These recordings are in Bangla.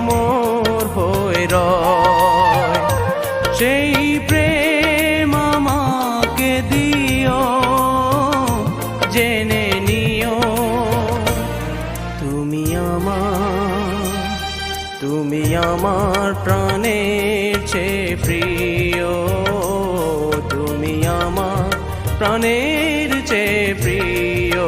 অমর হয়ে রয়। সেই প্রেম আমাকে দিও, জেনে নিও তুমি আমার প্রাণের চেয়ে প্রিয়, তুমি আমার প্রাণের চেয়ে প্রিয়।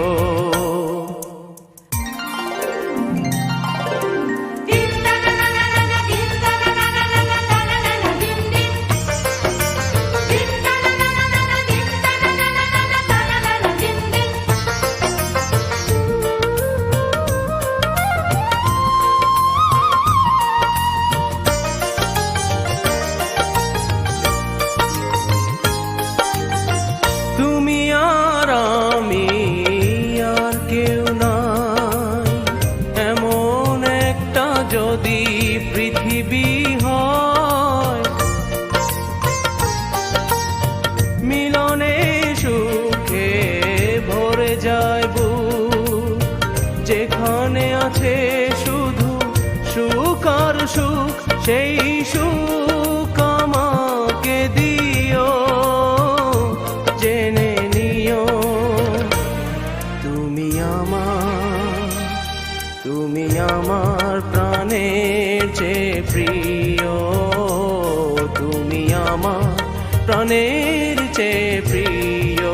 তুমি আর আমি আর কেউ নাই, এমন একটা যদি পৃথিবী হয়, মিলনে সুখে ভরে যায় বুক, যেখানে আছে শুধু সুখ আর সুখ, সেই সুখ আমাকে দিও, জেনে নিও তুমি আমার প্রাণের চেয়ে প্রিয়, তুমি আমার প্রাণের চেয়ে প্রিয়।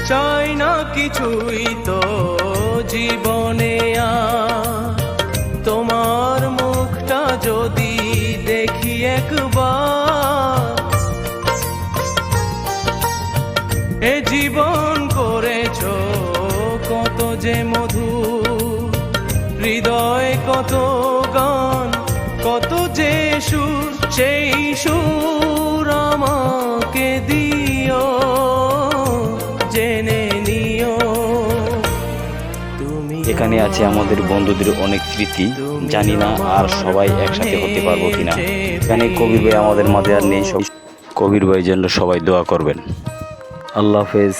চাই না কিছুই তো জীবনে আর, তোমার মুখটা যদি দেখি একবার, এ জীবন করেছো কত যে মধুর, হৃদয় কত গান কত যে সুর, সেই সুর আমাকে দিও, জেনে নিও এখানে আছে আমাদের বন্ধুদের অনেক স্মৃতি, জানি না আর সবাই একসাথে হতে পারবো কিনা। এখানে কবির ভাই আমাদের মাঝে আর নেই, কবির ভাইয়ের জন্য সবাই দোয়া করবেন। আল্লাহ হাফেজ।